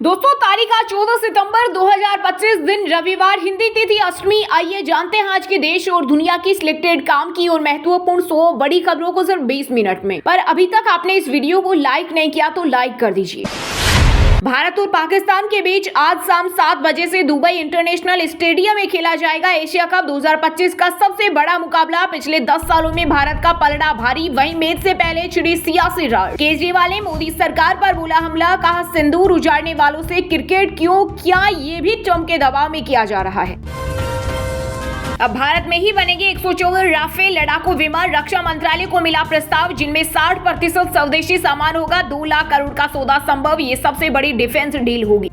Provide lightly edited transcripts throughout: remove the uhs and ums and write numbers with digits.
दोस्तों तारीख आज 14 सितंबर 2025 दिन रविवार, हिंदी तिथि अष्टमी। आइए जानते हैं आज के देश और दुनिया की सिलेक्टेड काम की और महत्वपूर्ण 100 बड़ी खबरों को सिर्फ 20 मिनट में। पर अभी तक आपने इस वीडियो को लाइक नहीं किया तो लाइक कर दीजिए। भारत और पाकिस्तान के बीच आज शाम 7 बजे से दुबई इंटरनेशनल स्टेडियम में खेला जाएगा एशिया कप 2025 का सबसे बड़ा मुकाबला। पिछले 10 सालों में भारत का पलड़ा भारी। वहीं मैच से पहले छिड़ी सियासी रार। केजरीवाल ने मोदी सरकार पर बोला हमला, कहा सिंदूर उजाड़ने वालों से क्रिकेट क्यों, क्या ये भी ट्रंप के दबाव में किया जा रहा है। अब भारत में ही बनेंगे 114 राफेल लड़ाकू विमान। रक्षा मंत्रालय को मिला प्रस्ताव जिनमें 60% स्वदेशी सामान होगा। 2 लाख करोड़ का सौदा संभव। ये सबसे बड़ी डिफेंस डील होगी।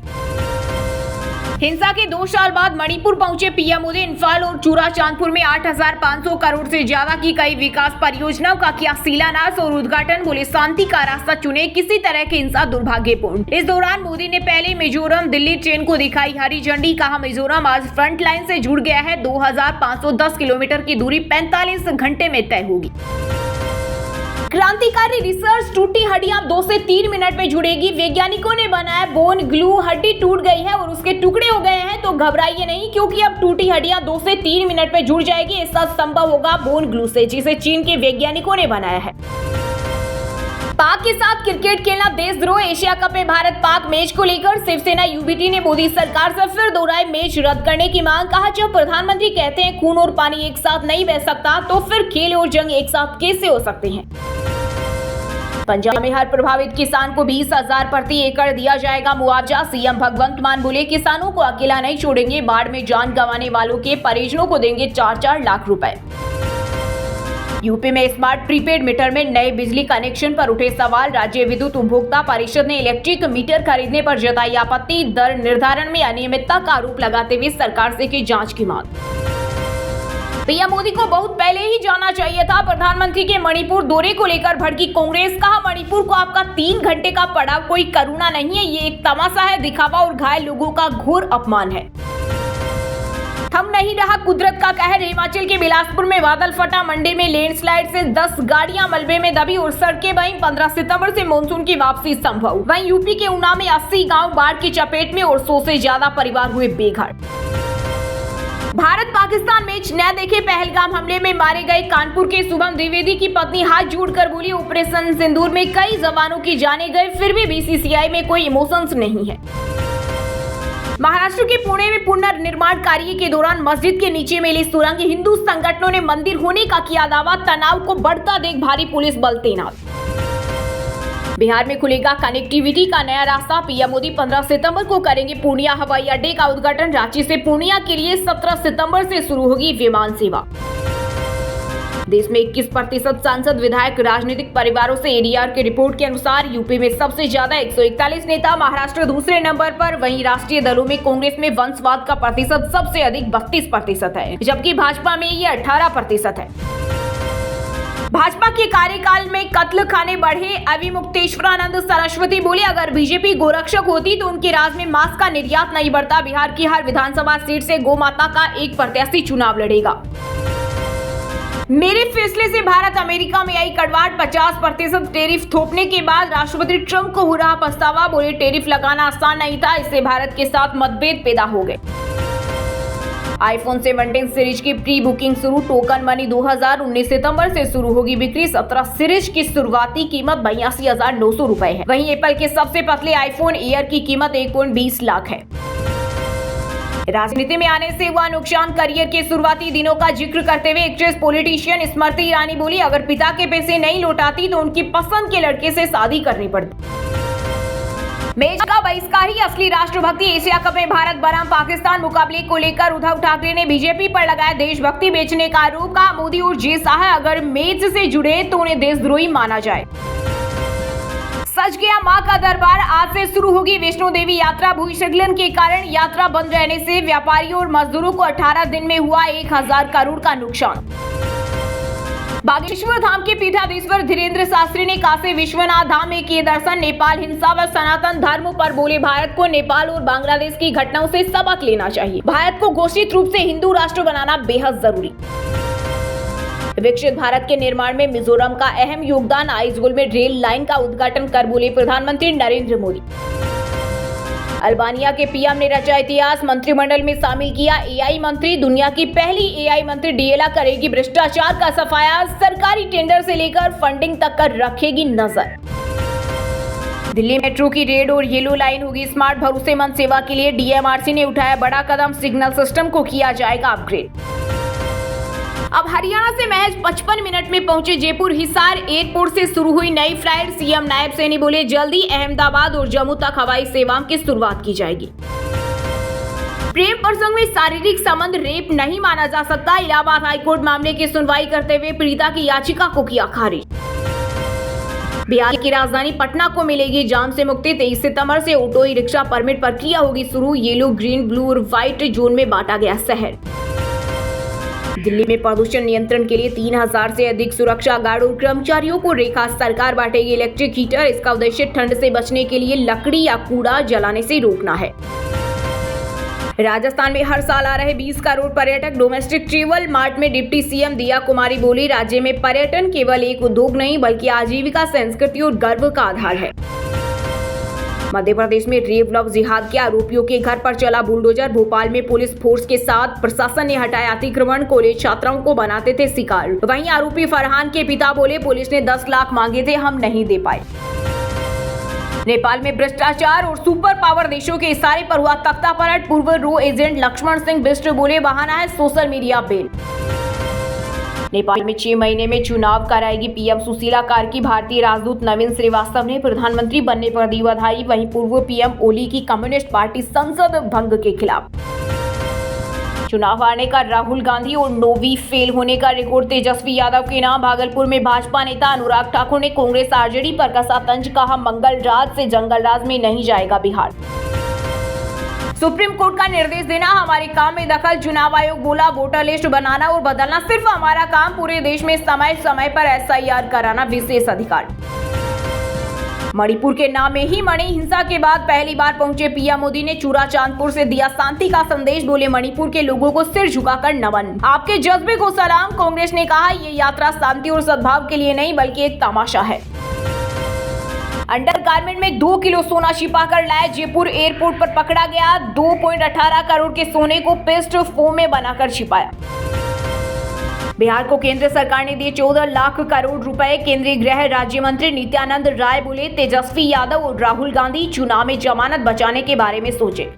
हिंसा के 2 साल बाद मणिपुर पहुंचे पीएम मोदी। इम्फाल और चूरा चांदपुर में 8,500 करोड़ से ज्यादा की कई विकास परियोजनाओं का किया शिलान्यास और उद्घाटन। बोले शांति का रास्ता चुने, किसी तरह की हिंसा दुर्भाग्यपूर्ण। इस दौरान मोदी ने पहले मिजोरम दिल्ली ट्रेन को दिखाई हरी झंडी। कहा मिजोरम आज फ्रंट लाइन से जुड़ गया है। 2,510 किलोमीटर की दूरी 45 घंटे में तय होगी। क्रांतिकारी रिसर्च, टूटी हड्डियां 2 से 3 मिनट में जुड़ेगी। वैज्ञानिकों ने बनाया बोन ग्लू। हड्डी टूट गई है और उसके टुकड़े हो गए हैं तो घबराइए नहीं, क्योंकि अब टूटी हड्डियां 2 से 3 मिनट में जुड़ जाएगी। ऐसा संभव होगा बोन ग्लू से, जिसे चीन के वैज्ञानिकों ने बनाया है। पाक के साथ क्रिकेट खेलना देशद्रोह। एशिया कप में भारत पाक मैच को लेकर शिवसेना यूबीटी ने मोदी सरकार से फिर दोहराई मैच रद्द करने की मांग। कहा जब प्रधानमंत्री कहते हैं खून और पानी एक साथ नहीं बह सकता तो फिर खेल और जंग एक साथ कैसे हो सकते हैं। पंजाब में हर प्रभावित किसान को 20,000 प्रति एकड़ दिया जाएगा मुआवजा। सीएम भगवंत मान बोले किसानों को अकेला नहीं छोड़ेंगे। बाढ़ में जान गंवाने वालों के परिजनों को देंगे 4-4 लाख रुपए। यूपी में स्मार्ट प्रीपेड मीटर में नए बिजली कनेक्शन पर उठे सवाल। राज्य विद्युत उपभोक्ता परिषद ने इलेक्ट्रिक मीटर खरीदने पर जताई आपत्ति। दर निर्धारण में अनियमितता का आरोप लगाते हुए सरकार से की जांच की मांग। पीएम मोदी को बहुत पहले ही जाना चाहिए था। प्रधानमंत्री के मणिपुर दौरे को लेकर भड़की कांग्रेस। कहा मणिपुर को आपका 3 घंटे का पड़ाव कोई करुणा नहीं है, ये एक तमाशा है, दिखावा और घायल लोगों का घोर अपमान है। थम नहीं रहा कुदरत का कहर। हिमाचल के बिलासपुर में बादल फटा। मंडी में लैंडस्लाइड से 10 गाड़ियां मलबे में दबी और सड़कें बहीं। 15 सितंबर से मानसून की वापसी संभव। वहीं यूपी के ऊना में 80 गांव बाढ़ की चपेट में और 100 से ज्यादा परिवार हुए बेघर। भारत पाकिस्तान मैच न देखे। पहलगाम हमले में मारे गए कानपुर के शुभम द्विवेदी की पत्नी हाथ जोड़कर बोली ऑपरेशन सिंदूर में कई जवानों की जानें गए, फिर भी बीसीसीआई में कोई इमोशंस नहीं है। महाराष्ट्र के पुणे में पुनर्निर्माण कार्य के दौरान मस्जिद के नीचे मिली सुरंग। हिंदू संगठनों ने मंदिर होने का किया दावा। तनाव को बढ़ता देख भारी पुलिस बल तैनात। बिहार में खुलेगा कनेक्टिविटी का नया रास्ता। पीएम मोदी 15 सितंबर को करेंगे पूर्णिया हवाई अड्डे का उद्घाटन। रांची से पूर्णिया के लिए 17 सितंबर से शुरू होगी विमान सेवा। देश में 21% सांसद विधायक राजनीतिक परिवारों से। एडीआर की रिपोर्ट के अनुसार यूपी में सबसे ज्यादा 141 नेता, महाराष्ट्र दूसरे नंबर पर। वहीं राष्ट्रीय दलों में कांग्रेस में वंशवाद का प्रतिशत सबसे अधिक 32% है, जबकि भाजपा में ये 18% है। भाजपा के कार्यकाल में कत्ल खाने बढ़े। अविमुक्तेश्वरानंद सरस्वती बोले अगर बीजेपी गोरक्षक होती तो उनके राज में मांस का निर्यात नहीं बढ़ता। बिहार की हर विधानसभा सीट से गोमाता का एक प्रत्याशी चुनाव लड़ेगा। मेरे फैसले से भारत अमेरिका में आई कड़वाहट। 50% टैरिफ थोपने के बाद राष्ट्रपति ट्रंप को हो रहा पछतावा। बोले टैरिफ लगाना आसान नहीं था, इससे भारत के साथ मतभेद पैदा हो गए। आईफोन 17 सीरीज की प्री बुकिंग शुरू। टोकन मनी 2019 सितंबर से शुरू होगी बिक्री। 17 सीरीज की शुरुआती कीमत 82,900 रुपए है। वहीं एप्पल के सबसे पतले आईफोन एयर की कीमत 1.20 लाख है। राजनीति में आने से हुआ नुकसान। करियर के शुरुआती दिनों का जिक्र करते हुए एक्ट्रेस पॉलिटिशियन स्मृति ईरानी बोली अगर पिता के पैसे नहीं लौटाती तो उनकी पसंद के लड़के से शादी करनी पड़ती। मैच का बहिष्कार ही असली राष्ट्रभक्ति। एशिया कप में भारत बनाम पाकिस्तान मुकाबले को लेकर उद्धव ठाकरे ने बीजेपी पर लगाया देशभक्ति बेचने का आरोप। कहा मोदी और जय शाह अगर मैच से जुड़े तो उन्हें देशद्रोही माना जाए। सज गया मां का दरबार। आज से शुरू होगी वैष्णो देवी यात्रा। भूस्खलन के कारण यात्रा बंद रहने से व्यापारियों और मजदूरों को 18 दिन में हुआ 1,000 करोड़ का नुकसान। बागेश्वर धाम के पीठाधीश्वर धीरेन्द्र शास्त्री ने काशी विश्वनाथ धाम में किए दर्शन। नेपाल हिंसा व सनातन धर्म पर बोले भारत को नेपाल और बांग्लादेश की घटनाओं से सबक लेना चाहिए। भारत को घोषित रूप से हिंदू राष्ट्र बनाना बेहद जरूरी। विकसित भारत के निर्माण में मिजोरम का अहम योगदान। आइजोल में रेल लाइन का उद्घाटन कर बोले प्रधानमंत्री नरेंद्र मोदी। अल्बानिया के पीएम ने रचा इतिहास, मंत्रिमंडल में शामिल किया एआई मंत्री। दुनिया की पहली एआई मंत्री डिएला करेगी भ्रष्टाचार का सफाया, सरकारी टेंडर से लेकर फंडिंग तक कर रखेगी नजर। दिल्ली मेट्रो की रेड और येलो लाइन होगी स्मार्ट, भरोसेमंद सेवा के लिए डीएमआरसी ने उठाया बड़ा कदम, सिग्नल सिस्टम को किया जाएगा अपग्रेड। अब हरियाणा से महज 55 मिनट में पहुंचे जयपुर हिसार एयरपोर्ट से शुरू हुई नई फ्लाइट। सीएम नायब सैनी बोले जल्दी अहमदाबाद और जम्मू तक हवाई सेवाओं की शुरुआत की जाएगी। प्रेम प्रसंग में शारीरिक संबंध रेप नहीं माना जा सकता, इलाहाबाद हाईकोर्ट मामले की सुनवाई करते हुए पीड़िता की याचिका को किया खारिज। बिहार की राजधानी पटना को मिलेगी जाम से मुक्ति, 23 सितंबर से ऑटो ई रिक्शा परमिट प्रक्रिया होगी शुरू। येलो, ग्रीन, ब्लू और व्हाइट जोन में बांटा गया शहर। दिल्ली में प्रदूषण नियंत्रण के लिए 3000 से अधिक सुरक्षा गार्ड और कर्मचारियों को रेखा सरकार बांटेगी इलेक्ट्रिक हीटर। इसका उद्देश्य ठंड से बचने के लिए लकड़ी या कूड़ा जलाने से रोकना है। राजस्थान में हर साल आ रहे 20 करोड़ पर्यटक। डोमेस्टिक ट्रेवल मार्ट में डिप्टी सीएम दिया कुमारी बोली राज्य में पर्यटन केवल एक उद्योग नहीं बल्कि आजीविका, संस्कृति और गर्व का आधार है। मध्य प्रदेश में रेप, लव जिहाद के आरोपियों के घर पर चला बुलडोजर। भोपाल में पुलिस फोर्स के साथ प्रशासन ने हटाया अतिक्रमण, कॉलेज छात्राओं को बनाते थे शिकार। वहीं आरोपी फरहान के पिता बोले पुलिस ने 10 लाख मांगे थे, हम नहीं दे पाए। नेपाल में भ्रष्टाचार और सुपर पावर देशों के इशारे पर हुआ तख्तापलट। पूर्व रो एजेंट लक्ष्मण सिंह बिष्ट बोले बहाना है सोशल मीडिया बैन। नेपाल में 6 महीने में चुनाव कराएगी पीएम सुशीला कार्की। भारतीय राजदूत नवीन श्रीवास्तव ने प्रधानमंत्री बनने पर दी बधाई। वहीं पूर्व पीएम ओली की कम्युनिस्ट पार्टी संसद भंग के खिलाफ। चुनाव हारने का राहुल गांधी और 9वीं फेल होने का रिकॉर्ड तेजस्वी यादव के नाम। भागलपुर में भाजपा नेता अनुराग ठाकुर ने कांग्रेस आरजेडी पर कसा तंज, कहा मंगल राज से जंगल राज में नहीं जाएगा बिहार। सुप्रीम कोर्ट का निर्देश देना हमारे काम में दखल। चुनाव आयोग बोला वोटर लिस्ट बनाना और बदलना सिर्फ हमारा काम, पूरे देश में समय समय पर एसआईआर कराना विशेष अधिकार। मणिपुर के नाम में ही मणि हिंसा के बाद पहली बार पहुंचे पीएम मोदी ने चूड़ाचांदपुर से दिया शांति का संदेश। बोले मणिपुर के लोगों को सिर झुकाकर नमन, आपके जज्बे को सलाम। कांग्रेस ने कहा ये यात्रा शांति और सद्भाव के लिए नहीं बल्कि एक तमाशा है। अंडरगारमेंट में 2 किलो सोना छिपाकर लाया, जयपुर एयरपोर्ट पर पकड़ा गया। 2.18 करोड़ के सोने को पेस्ट फोम में बनाकर छिपाया। बिहार को केंद्र सरकार ने दिए 14 लाख करोड़ रुपए। केंद्रीय गृह राज्य मंत्री नित्यानंद राय बोले तेजस्वी यादव और राहुल गांधी चुनाव में जमानत बचाने के बारे में सोचे।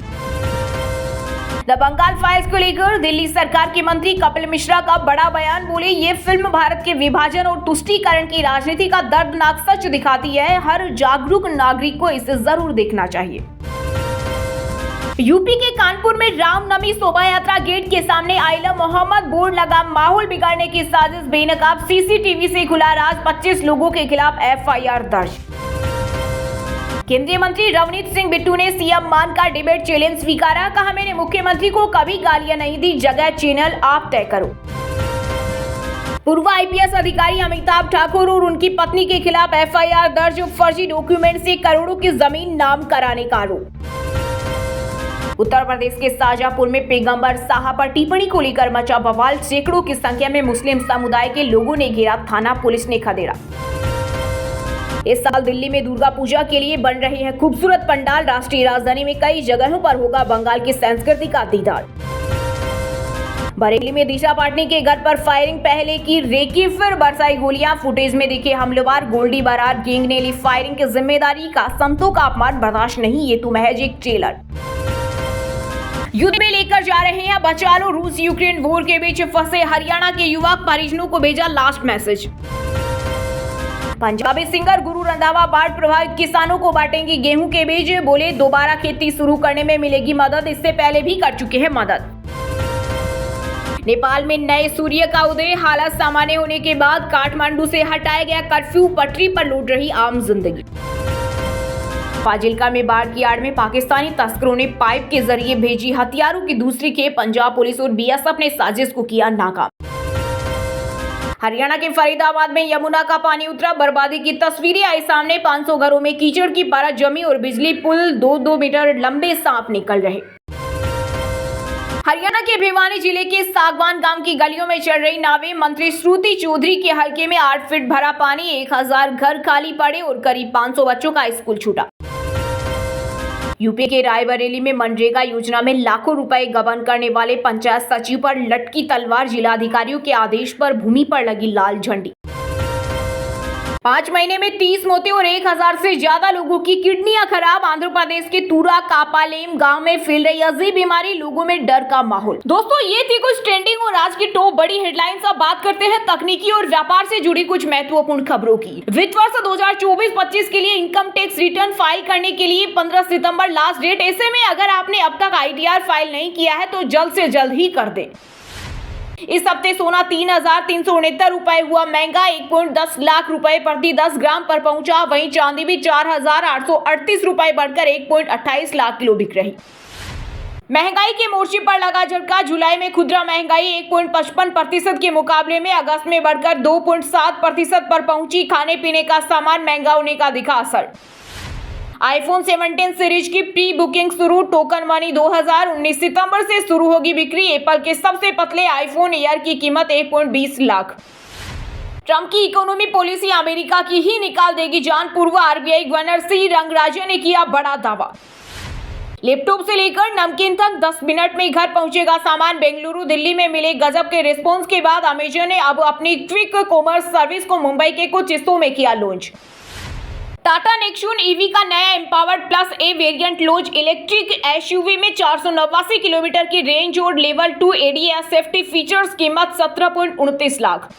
द बंगाल फाइल्स को लेकर दिल्ली सरकार के मंत्री कपिल मिश्रा का बड़ा बयान। बोले ये फिल्म भारत के विभाजन और तुष्टीकरण की राजनीति का दर्दनाक सच दिखाती है। हर जागरूक नागरिक को इसे जरूर देखना चाहिए। यूपी के कानपुर में रामनवमी शोभा यात्रा गेट के सामने आइला मोहम्मद बोर्ड लगा, माहौल बिगाड़ने की साजिश बेनकाब। सीसीटीवी से खुला राज, 25 लोगों के खिलाफ एफआईआर दर्ज। केंद्रीय मंत्री रवनीत सिंह बिट्टू ने सीएम मान का डिबेट चैलेंज स्वीकारा। कहा मैंने मुख्यमंत्री को कभी गालियां नहीं दी, जगह चैनल आप तय करो। पूर्व आईपीएस अधिकारी अमिताभ ठाकुर और उनकी पत्नी के खिलाफ एफआईआर दर्ज। फर्जी डॉक्यूमेंट से करोड़ों की जमीन नाम कराने का आरोप। उत्तर प्रदेश के शाजापुर में पैगंबर साहब पर टिप्पणी को लेकर मचा बवाल। सैकड़ों की संख्या में मुस्लिम समुदाय के लोगों ने घेरा थाना, पुलिस ने खदेड़ा। इस साल दिल्ली में दुर्गा पूजा के लिए बन रहे हैं खूबसूरत पंडाल। राष्ट्रीय राजधानी में कई जगहों पर होगा बंगाल की संस्कृति का दीदार। बरेली में दिशा पाटनी के घर पर फायरिंग, पहले की रेकी फिर बरसाई गोलियां। फुटेज में दिखे हमलावर, गोल्डी बरार गैंग ने ली फायरिंग की जिम्मेदारी। का संतों का अपमान बर्दाश्त नहीं, ये तो महज एक ट्रेलर। युद्ध में लेकर जा रहे हैं बचा लो। रूस यूक्रेन वॉर के बीच फंसे हरियाणा के युवक, परिजनों को भेजा last message. Punjabi singer Guru Randhawa बाढ़ प्रभावित किसानों को बांटेंगे गेहूं के बीज। बोले दोबारा खेती शुरू करने में मिलेगी मदद, इससे पहले भी कर चुके हैं मदद। नेपाल में नए सूर्य का उदय, हालत सामान्य होने के बाद काठमांडू से हटाया गया कर्फ्यू, पटरी पर लौट रही आम जिंदगी। फाजिल्का में बाढ़ की आड़ में पाकिस्तानी तस्करों ने पाइप के जरिए भेजी हथियारों की दूसरी खेप, पंजाब पुलिस और बीएसएफ ने साजिश को किया नाकाम। हरियाणा के फरीदाबाद में यमुना का पानी उतरा, बर्बादी की तस्वीरें आई सामने। 500 घरों में कीचड़ की परत जमी और बिजली पुल 2-2 मीटर लंबे सांप निकल रहे। हरियाणा के भिवानी जिले के सागवान गांव की गलियों में चल रही नावें। मंत्री श्रुति चौधरी के हलके में 8 फीट भरा पानी, 1000 घर खाली पड़े और करीब 500 बच्चों का स्कूल छूटा। यूपी के रायबरेली में मनरेगा योजना में लाखों रुपए गबन करने वाले पंचायत सचिव पर लटकी तलवार, जिलाधिकारियों के आदेश पर भूमि पर लगी लाल झंडी। 5 महीने में 30 मौतें और 1000 से ज्यादा लोगों की किडनियां खराब। आंध्र प्रदेश के तुरा कापालेम गांव में फैल रही अजीब बीमारी, लोगों में डर का माहौल। दोस्तों, ये थी कुछ ट्रेंडिंग और आज की टॉप बड़ी हेडलाइंस। अब बात करते हैं तकनीकी और व्यापार से जुड़ी कुछ महत्वपूर्ण खबरों की। वित्त वर्ष 2024-25 के लिए इनकम टैक्स रिटर्न फाइल करने के लिए 15 सितंबर लास्ट डेट। ऐसे में अगर आपने अब तक ITR फाइल नहीं किया है तो जल्द से जल्द ही कर दे। इस हफ्ते सोना 3,369 रुपए हुआ महंगा, 1.10 लाख रुपए प्रति 10 ग्राम पर पहुंचा। वहीं चांदी भी 4,838 रुपए बढ़कर 1.28 लाख किलो बिक रही। महंगाई के मोर्चे पर लगा झटका। जुलाई में खुदरा महंगाई 1.55% के मुकाबले में अगस्त में बढ़कर 2.7% पर पहुंची। खाने पीने का सामान महंगा होने का दिखा असर। आईफोन 17 सीरीज की प्री बुकिंग शुरू। टोकन मनी 2019 सितंबर से शुरू होगी बिक्री। एप्पल के सबसे पतले आईफोन एयर की कीमत 1.20 लाख। ट्रंप की इकोनॉमी पॉलिसी अमेरिका की ही निकाल देगी जान। पूर्व RBI गवर्नर सी रंगराजन ने किया बड़ा दावा। लैपटॉप से लेकर नमकीन तक 10 मिनट में घर पहुंचेगा सामान। बेंगलुरु दिल्ली में मिले गजब के रिस्पॉन्स के बाद अमेजन ने अब अपनी क्विक कॉमर्स सर्विस को मुंबई के कुछ हिस्सों में किया लॉन्च। टाटा नेक्सॉन EV का नया empowered plus A variant launch. Electric SUV में 489 किलोमीटर की रेंज और लेवल 2 ADAS सेफ्टी फीचर्स, कीमत 17.29 lakh.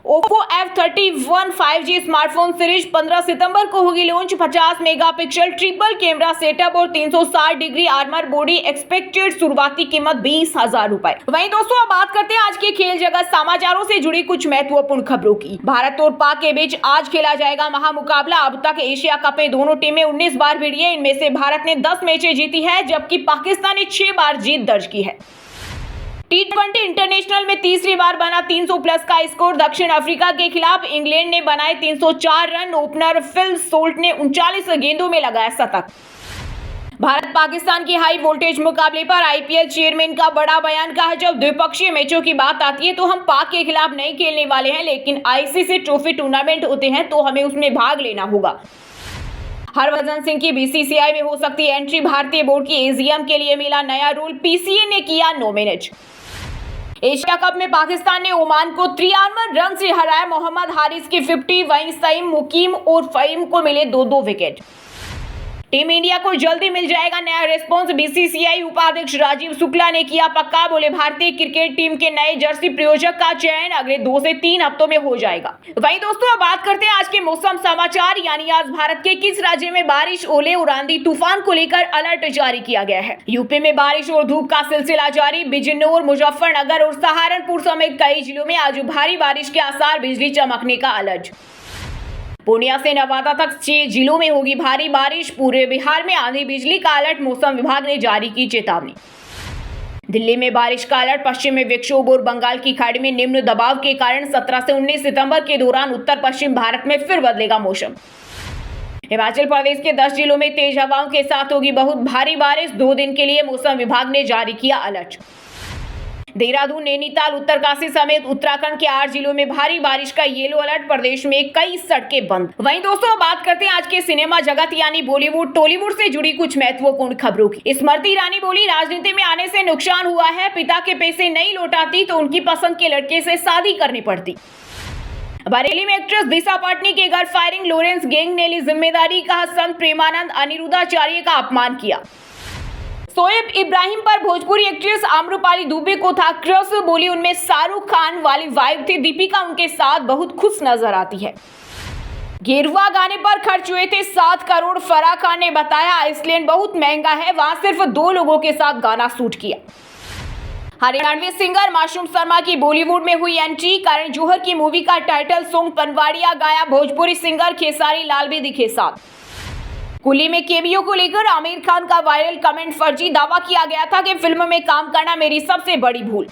Oppo F31 5G smartphone series 15 सितंबर को होगी launch. 50 megapixel triple camera setup और 360 डिग्री आर्मर बॉडी, एक्सपेक्टेड शुरुआती कीमत 20,000 रुपए। वहीं दोस्तों, अब बात करते हैं आज के खेल जगत समाचारों से जुड़ी कुछ महत्वपूर्ण खबरों की। भारत और पाक के बीच आज खेला जाएगा महामुकाबला। अब तक एशिया कप में दोनों टीमें 19 बार भिड़ी है। इनमें से भारत ने 10 मैचें जीती है जबकि पाकिस्तान ने 6 बार जीत दर्ज की है। T20 इंटरनेशनल में तीसरी बार बना 300 प्लस का स्कोर। दक्षिण अफ्रीका के खिलाफ इंग्लैंड ने बनाए 304 रन। ओपनर फिल सोल्ट ने 39 गेंदों में लगाया शतक। भारत पाकिस्तान की हाई वोल्टेज मुकाबले पर IPL चेयरमैन का बड़ा बयान। कहा, जब द्विपक्षीय मैचों की बात आती है तो हम पाक के खिलाफ नहीं खेलने वाले हैं, लेकिन ICC ट्रॉफी टूर्नामेंट होते हैं तो हमें उसमें भाग लेना होगा। हरभजन सिंह की BCCI में हो सकती है एंट्री। भारतीय बोर्ड की AGM के लिए मिला नया रूल। PCA ने किया नॉमिनेट। एशिया कप में पाकिस्तान ने ओमान को 53 रन से हराया। मोहम्मद हारिस की 50। वहीं सईम, मुकीम और फहीम को मिले 2-2 विकेट। टीम इंडिया को जल्दी मिल जाएगा नया रिस्पॉन्स। BCCI उपाध्यक्ष राजीव शुक्ला ने किया पक्का। बोले, भारतीय क्रिकेट टीम के नए जर्सी प्रायोजक का चयन अगले 2 से 3 हफ्तों में हो जाएगा। वहीं दोस्तों, अब बात करते हैं आज के मौसम समाचार। यानी आज भारत के किस राज्य में बारिश, ओले और आंधी तूफान को लेकर अलर्ट जारी किया गया है। यूपी में बारिश और धूप का सिलसिला जारी। बिजनौर, मुजफ्फरनगर और सहारनपुर समेत कई जिलों में आज भारी बारिश के आसार, बिजली चमकने का अलर्ट। पूर्णिया से नवादा तक 6 जिलों में होगी भारी बारिश। पूरे बिहार में आंधी बिजली का अलर्ट, मौसम विभाग ने जारी की चेतावनी। दिल्ली में बारिश का अलर्ट। पश्चिम में विक्षोभ और बंगाल की खाड़ी में निम्न दबाव के कारण 17 से 19 सितंबर के दौरान उत्तर पश्चिम भारत में फिर बदलेगा मौसम। हिमाचल प्रदेश के 10 जिलों में तेज हवाओं के साथ होगी बहुत भारी बारिश। 2 दिन के लिए मौसम विभाग ने जारी किया अलर्ट। देहरादून, नैनीताल, उत्तरकाशी समेत उत्तराखंड के 8 जिलों में भारी बारिश का येलो अलर्ट। प्रदेश में कई सड़कें बंद। वहीं दोस्तों, बात करते हैं आज के सिनेमा जगत यानी बॉलीवुड टॉलीवुड से जुड़ी कुछ महत्वपूर्ण खबरों की। स्मृति ईरानी बोली, राजनीति में आने से नुकसान हुआ है। पिता के पैसे नहीं लौटाती तो उनकी पसंद के लड़के से शादी करनी पड़ती। बरेली में एक्ट्रेस दिशा पटनी के घर फायरिंग। लॉरेंस गैंग ने ली जिम्मेदारी। कहा, संत प्रेमानंद अनिरुद्धाचार्य का अपमान किया। शोएब इब्राहिम पर भोजपुरी एक्ट्रेस आम्रपाली दुबे को था क्रश। बोली, उनमें शाहरुख खान वाली वाइब थी। दीपिका उनके साथ बहुत खुश नजर आती है। गेरुआ गाने पर खर्च हुए थे 7 करोड़। फराह खान ने बताया, आइसलैंड बहुत महंगा है, वहां सिर्फ 2 लोगों के साथ गाना शूट किया। हरियाणवी सिंगर मासूम शर्मा की बॉलीवुड में हुई एंट्री। करण जौहर की मूवी का टाइटल सॉन्ग पनवाड़िया गाया। भोजपुरी सिंगर खेसारी लाल भी दिखे साथ। कुली में केमियो को लेकर आमिर खान का वायरल कमेंट फर्जी। दावा किया गया था कि फिल्म में काम करना मेरी सबसे बड़ी भूल।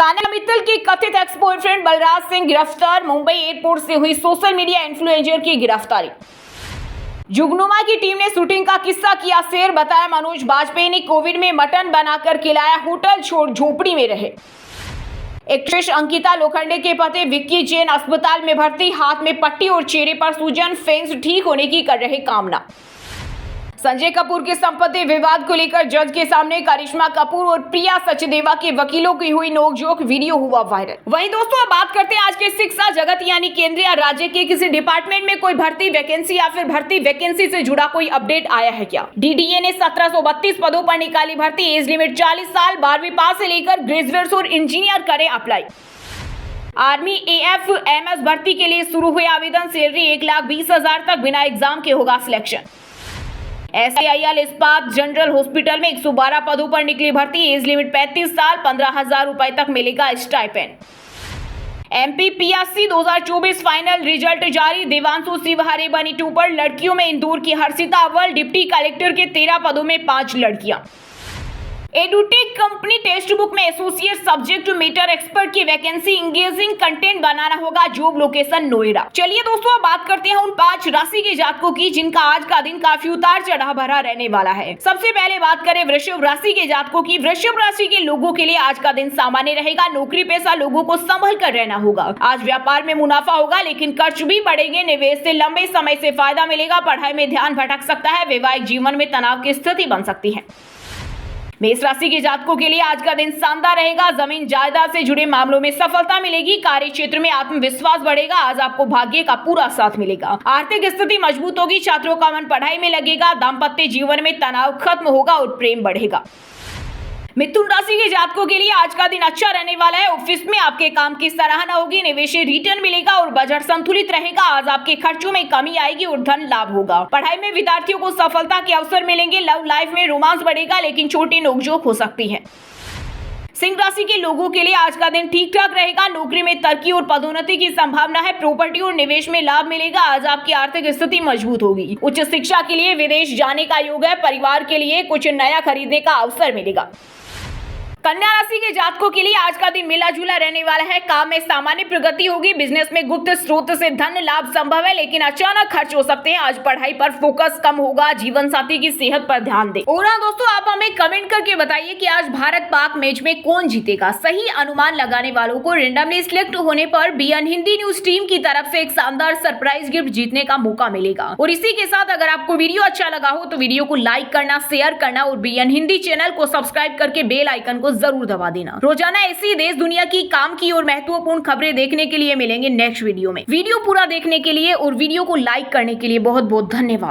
तान्या मित्तल के कथित एक्स बॉयफ्रेंड बलराज सिंह गिरफ्तार। मुंबई एयरपोर्ट से हुई सोशल मीडिया इन्फ्लुएंसर की गिरफ्तारी। जुगनुमा की टीम ने शूटिंग का किस्सा किया शेयर। बताया, मनोज बाजपेयी ने कोविड में मटन बनाकर खिलाया, होटल छोड़ झोपड़ी में रहे। एक्ट्रेस अंकिता लोखंडे के पति विक्की जैन अस्पताल में भर्ती। हाथ में पट्टी और चेहरे पर सूजन, फैंस ठीक होने की कर रहे कामना। संजय कपूर के संपत्ति विवाद को लेकर जज के सामने करिश्मा कपूर और प्रिया सचदेवा के वकीलों की हुई नोकझोंक, वीडियो हुआ वायरल। वहीं दोस्तों अब बात करते हैं आज के शिक्षा जगत यानी केंद्र या राज्य के किसी डिपार्टमेंट में कोई भर्ती वैकेंसी या फिर भर्ती वैकेंसी से जुड़ा कोई अपडेट आया है क्या। डीडीए ने 1732 पदों पर निकाली भर्ती, एज लिमिट 40 साल, 12वीं पास से लेकर ग्रेजुएट और इंजीनियर करें अप्लाई। आर्मी AFMS भर्ती के लिए शुरू हुए आवेदन, सैलरी 1,20,000 तक, बिना एग्जाम के होगा सिलेक्शन। SIL इस्पात जनरल हॉस्पिटल में 112 पदों पर निकली भर्ती, एज लिमिट 35 साल, 15,000 रुपए तक मिलेगा स्टाइपेंड। MPPSC 2024 फाइनल रिजल्ट जारी, देवांशु शिवहरे बनी टॉपर, लड़कियों में इंदौर की हर्षिता अव्वल, डिप्टी कलेक्टर के 13 पदों में 5 लड़कियां। एडुटेक कंपनी टेक्स्ट बुक में एसोसिएट सब्जेक्ट मैटर एक्सपर्ट की वैकेंसी, इंगेजिंग कंटेंट बनाना होगा, जॉब लोकेशन नोएडा। चलिए दोस्तों अब बात करते हैं उन 5 राशि के जातकों की जिनका आज का दिन काफी उतार चढ़ाव भरा रहने वाला है। सबसे पहले बात करें वृषभ राशि के जातकों की। वृषभ राशि के लोगों के लिए आज का दिन सामान्य रहेगा। नौकरी पेशा लोगों को संभल कर रहना होगा। आज व्यापार में मुनाफा होगा लेकिन खर्च भी बढ़ेंगे। निवेश से लंबे समय से फायदा मिलेगा। पढ़ाई में ध्यान भटक सकता है। वैवाहिक जीवन में तनाव की स्थिति बन सकती है। मेष राशि के जातकों के लिए आज का दिन शानदार रहेगा। जमीन जायदाद से जुड़े मामलों में सफलता मिलेगी। कार्य क्षेत्र में आत्मविश्वास बढ़ेगा। आज आपको भाग्य का पूरा साथ मिलेगा। आर्थिक स्थिति मजबूत होगी। छात्रों का मन पढ़ाई में लगेगा। दाम्पत्य जीवन में तनाव खत्म होगा और प्रेम बढ़ेगा। मिथुन राशि के जातकों के लिए आज का दिन अच्छा रहने वाला है। ऑफिस में आपके काम की सराहना होगी। निवेशी रिटर्न मिलेगा और बजट संतुलित रहेगा। आज आपके खर्चों में कमी आएगी और धन लाभ होगा। पढ़ाई में विद्यार्थियों को सफलता के अवसर मिलेंगे। लव लाइफ में रोमांस बढ़ेगा लेकिन छोटी नोकझोंक हो सकती है। सिंह राशि के लोगों के लिए आज का दिन ठीक ठाक रहेगा। नौकरी में तरक्की और पदोन्नति की संभावना है। प्रॉपर्टी और निवेश में लाभ मिलेगा। आज आपकी आर्थिक स्थिति मजबूत होगी। उच्च शिक्षा के लिए विदेश जाने का योग है। परिवार के लिए कुछ नया खरीदने का अवसर मिलेगा। कन्या राशि के जातकों के लिए आज का दिन मिला जुला रहने वाला है। काम में सामान्य प्रगति होगी। बिजनेस में गुप्त स्रोत से धन लाभ संभव है लेकिन अचानक खर्च हो सकते हैं। आज पढ़ाई पर फोकस कम होगा। जीवन साथी की सेहत पर ध्यान दें। और दोस्तों आप हमें कमेंट करके बताइए कि आज भारत पाक मैच में कौन जीतेगा। सही अनुमान लगाने वालों को रेंडमली सिलेक्ट होने पर BN हिंदी न्यूज टीम की तरफ से एक शानदार सरप्राइज गिफ्ट जीतने का मौका मिलेगा। और इसी के साथ अगर आपको वीडियो अच्छा लगा हो तो वीडियो को लाइक करना, शेयर करना और BN हिंदी चैनल को सब्सक्राइब करके बेल आइकन को जरूर दबा देना। रोजाना ऐसी देश दुनिया की काम की और महत्वपूर्ण खबरें देखने के लिए मिलेंगे नेक्स्ट वीडियो में। वीडियो पूरा देखने के लिए और वीडियो को लाइक करने के लिए बहुत बहुत धन्यवाद।